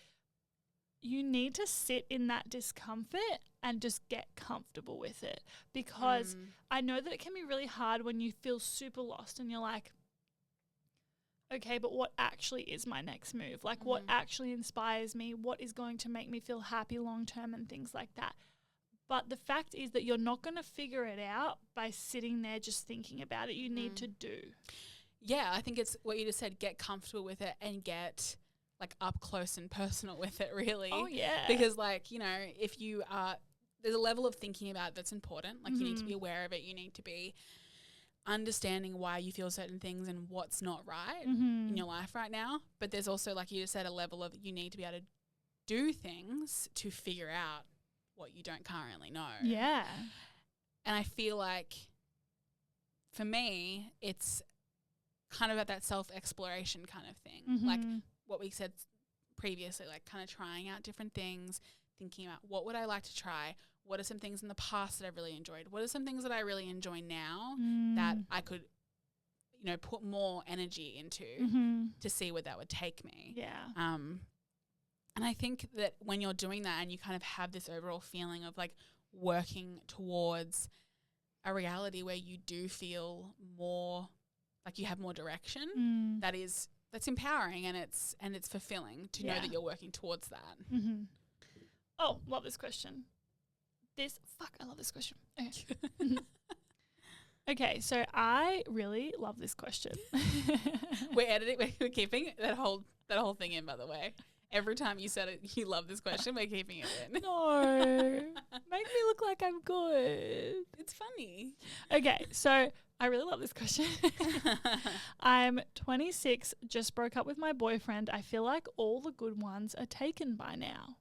you need to sit in that discomfort and just get comfortable with it, because I know that it can be really hard when you feel super lost and you're like, okay, but what actually is my next move? Like what actually inspires me? What is going to make me feel happy long term and things like that? But the fact is that you're not going to figure it out by sitting there just thinking about it. You need to do. Yeah, I think it's what you just said, get comfortable with it and get like up close and personal with it, really. Oh, yeah. Because like, you know, if you are, there's a level of thinking about it that's important. Like you need to be aware of it. You need to be understanding why you feel certain things and what's not right Mm-hmm. in your life right now. But there's also, like you just said, a level of you need to be able to do things to figure out what you don't currently know. Yeah. And I feel like for me, it's kind of at that self-exploration kind of thing. Mm-hmm. Like what we said previously, like kind of trying out different things, thinking about what would I like to try? What are some things in the past that I've really enjoyed? What are some things that I really enjoy now that I could, put more energy into to see where that would take me? Yeah. And I think that when you're doing that and you kind of have this overall feeling of like working towards a reality where you do feel more like you have more direction, that's empowering and it's fulfilling to know that you're working towards that. Mm-hmm. Oh, love this question. I love this question. Okay. Okay, so I really love this question. We're keeping that whole thing in, by the way. Every time you said it, you love this question, we're keeping it in. No. Make me look like I'm good. It's funny. Okay, so I really love this question. I'm 26, just broke up with my boyfriend. I feel like all the good ones are taken by now.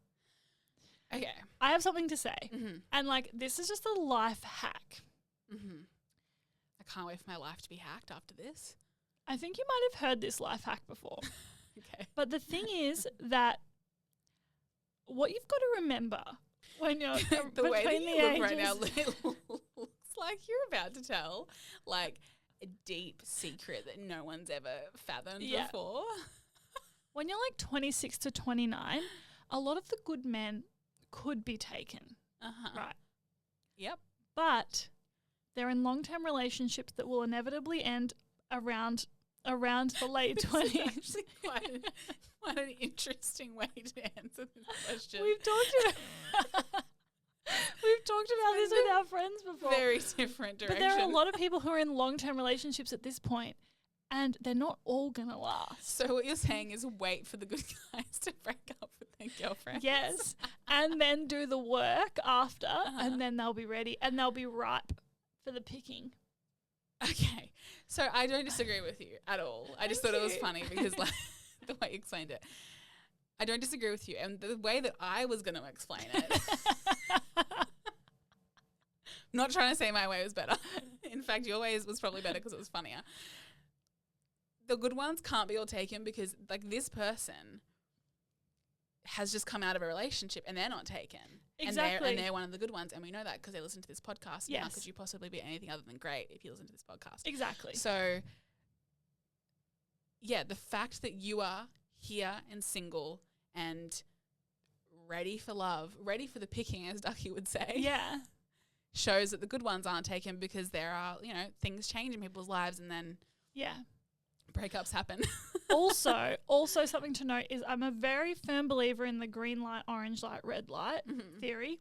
Okay. I have something to say. Mm-hmm. And this is just a life hack. Mm-hmm. I can't wait for my life to be hacked after this. I think you might have heard this life hack before. Okay. But the thing is that what you've got to remember when you're the way that you look ages, right now looks like you're about to tell like a deep secret that no one's ever fathomed before. When you're 26 to 29, a lot of the good men could be taken. Right. Yep. But they're in long-term relationships that will inevitably end around the late 20s. This is actually quite an interesting way to answer this question. We've talked about this with our friends before. Very different direction. But there are a lot of people who are in long-term relationships at this point, and they're not all going to last. So what you're saying is wait for the good guys to break up with their girlfriends. Yes, and then do the work after, and then they'll be ready, and they'll be ripe for the picking. Okay, so I don't disagree with you at all. I just thought it was funny because the way you explained it. I don't disagree with you. And the way that I was going to explain it, not trying to say my way was better. In fact, your way was probably better because it was funnier. The good ones can't be all taken because this person has just come out of a relationship and they're not taken. Exactly. And they're one of the good ones. And we know that because they listen to this podcast. Yes. How could you possibly be anything other than great if you listen to this podcast? Exactly. So, yeah, the fact that you are here and single and ready for love, ready for the picking, as Ducky would say. Yeah. Shows that the good ones aren't taken because there are, things change in people's lives and then breakups happen. Also something to note is I'm a very firm believer in the green light, orange light, red light theory.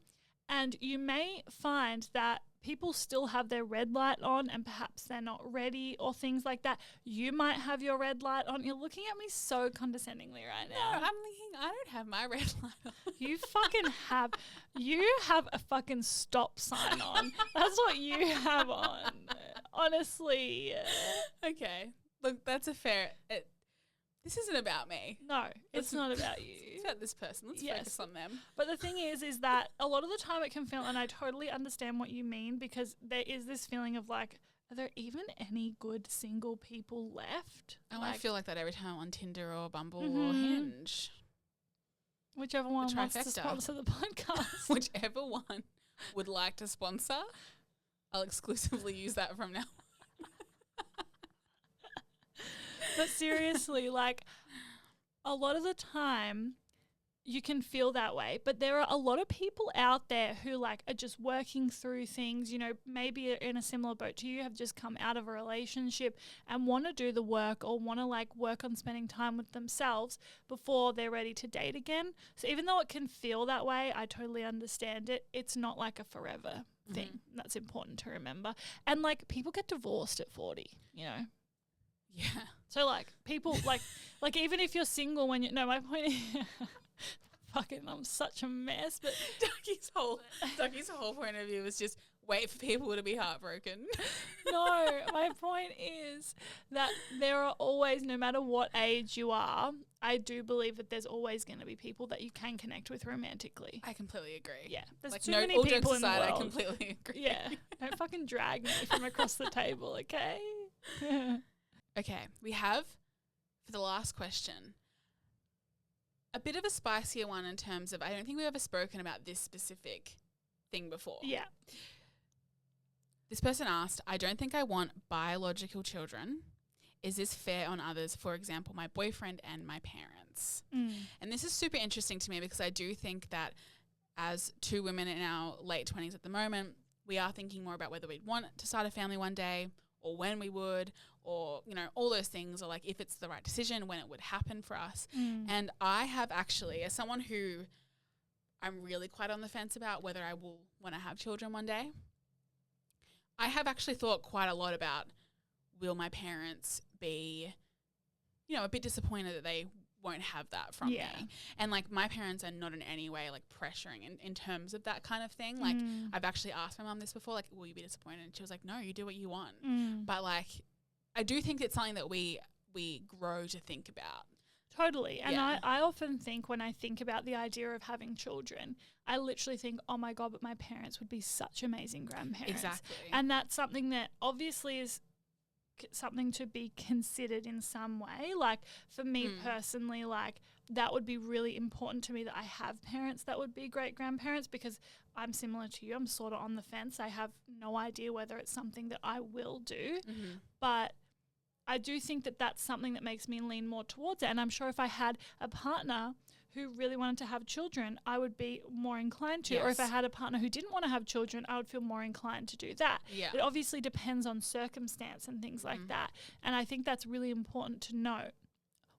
And you may find that people still have their red light on and perhaps they're not ready or things like that. You might have your red light on. You're looking at me so condescendingly right now. No, I'm thinking I don't have my red light on. You have a fucking stop sign on. That's what you have on. Honestly. Okay. Look, that's a fair... this isn't about me. No, it's not about you. It's about this person. Let's focus on them. But the thing is that a lot of the time it can feel, and I totally understand what you mean, because there is this feeling of are there even any good single people left? Oh, I feel like that every time on Tinder or Bumble or Hinge. Whichever one wants to sponsor the podcast. Whichever one would like to sponsor, I'll exclusively use that from now on. But seriously, a lot of the time you can feel that way, but there are a lot of people out there who are just working through things, maybe in a similar boat to you, have just come out of a relationship and want to do the work or want to work on spending time with themselves before they're ready to date again. So even though it can feel that way, I totally understand it. It's not a forever thing. That's important to remember. And people get divorced at 40, Yeah. So people even if you're single when you my point is fucking I'm such a mess, but Ducky's whole point of view was just wait for people to be heartbroken. No, my point is that there are always, no matter what age you are, I do believe that there's always going to be people that you can connect with romantically. I completely agree. Yeah, there's Like, too no, many all people jokes in the aside, I world. completely agree. Yeah, don't fucking drag me from across the table, okay? Okay, we have, for the last question, a bit of a spicier one in terms of, I don't think we've ever spoken about this specific thing before. Yeah. This person asked, I don't think I want biological children. Is this fair on others? For example, my boyfriend and my parents. And this is super interesting to me because I do think that as two women in our late 20s at the moment, we are thinking more about whether we'd want to start a family one day or when we would, or, you know, all those things, or like if it's the right decision, when it would happen for us. And I have actually, as someone who I'm really quite on the fence about whether I will want to have children one day, I have actually thought quite a lot about, will my parents be, you know, a bit disappointed that they won't have that from me. And like my parents are not in any way like pressuring in terms of that kind of thing. Like I've actually asked my mum this before, like, will you be disappointed? And she was like, no, you do what you want. But like, I do think it's something that we grow to think about. Totally. And Yeah. I often think when I think about the idea of having children, I literally think, oh my God, but my parents would be such amazing grandparents. Exactly. And that's something that obviously is something to be considered in some way. Like for me personally, like that would be really important to me that I have parents that would be great grandparents, because I'm similar to you. I'm sort of on the fence. I have no idea whether it's something that I will do, but I do think that that's something that makes me lean more towards it. And I'm sure if I had a partner who really wanted to have children, I would be more inclined to. Or if I had a partner who didn't want to have children, I would feel more inclined to do that. Yeah. It obviously depends on circumstance and things like that. And I think that's really important to note.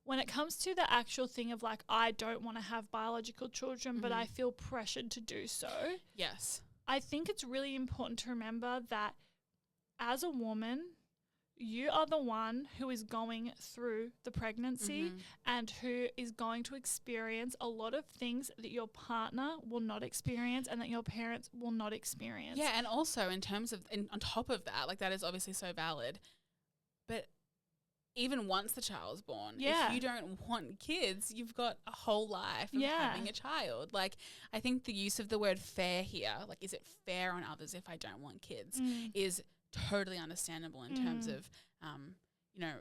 When it comes to the actual thing of like, I don't want to have biological children, but I feel pressured to do so. Yes. I think it's really important to remember that as a woman, you are the one who is going through the pregnancy and who is going to experience a lot of things that your partner will not experience and that your parents will not experience. Yeah, and also in terms of, on top of that, like that is obviously so valid, but even once the child is born, if you don't want kids, you've got a whole life of having a child. Like, I think the use of the word fair here, like, is it fair on others if I don't want kids, is totally understandable in terms of, you know,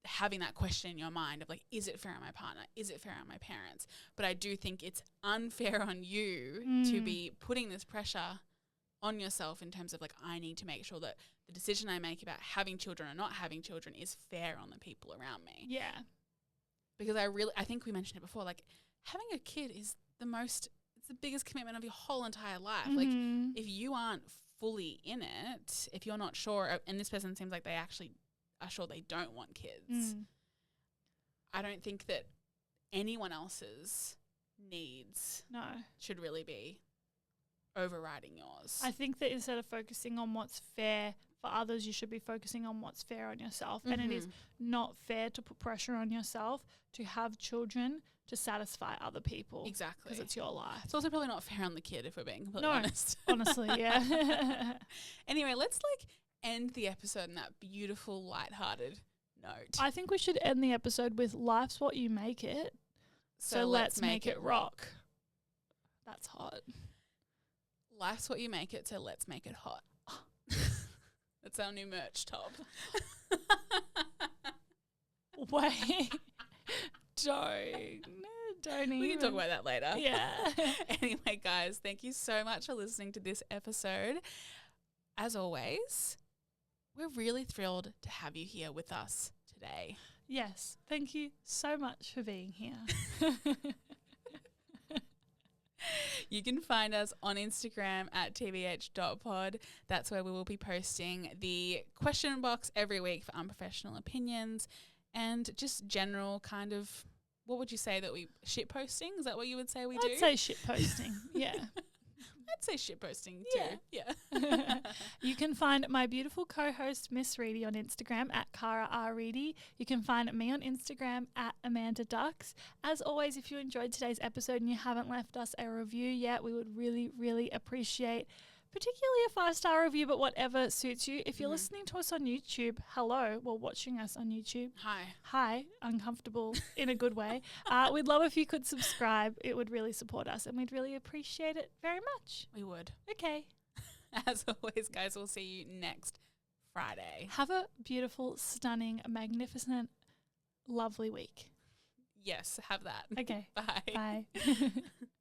having that question in your mind of like, is it fair on my partner? Is it fair on my parents? But I do think it's unfair on you to be putting this pressure on yourself in terms of like, I need to make sure that the decision I make about having children or not having children is fair on the people around me. Yeah. Because I think we mentioned it before, like having a kid is it's the biggest commitment of your whole entire life. Like if you aren't fully in it, if you're not sure, and this person seems like they actually are sure they don't want kids, I don't think that anyone else's needs should really be overriding yours. I think that instead of focusing on what's fair for others, you should be focusing on what's fair on yourself. And it is not fair to put pressure on yourself to have children to satisfy other people. Exactly. Because it's your life. It's also probably not fair on the kid if we're being completely honest. Honestly, yeah. Anyway, let's like end the episode on that beautiful, lighthearted note. I think we should end the episode with life's what you make it. So let's make it rock. That's hot. Life's what you make it, so let's make it hot. That's our new merch top. Wait. Don't even. We can talk about that later. Yeah. Anyway, guys, thank you so much for listening to this episode. As always, we're really thrilled to have you here with us today. Yes. Thank you so much for being here. You can find us on Instagram at tbh.pod. That's where we will be posting the question box every week for Unprofessional Opinions and just general kind of, what would you say that we, shit posting? Is that what you would say we do? I'd say shit posting, yeah. I'd say shit posting too. Yeah. You can find my beautiful co-host Miss Reedy on Instagram at Cara R. Reedy. You can find me on Instagram at Amanda Ducks. As always, if you enjoyed today's episode and you haven't left us a review yet, we would really, really appreciate particularly a 5-star review, but whatever suits you. If you're listening to us on YouTube, hello. Well, watching us on YouTube. Hi, uncomfortable in a good way. We'd love if you could subscribe. It would really support us and we'd really appreciate it very much. We would. Okay. As always, guys, we'll see you next Friday. Have a beautiful, stunning, magnificent, lovely week. Yes, have that. Okay. Bye. Bye.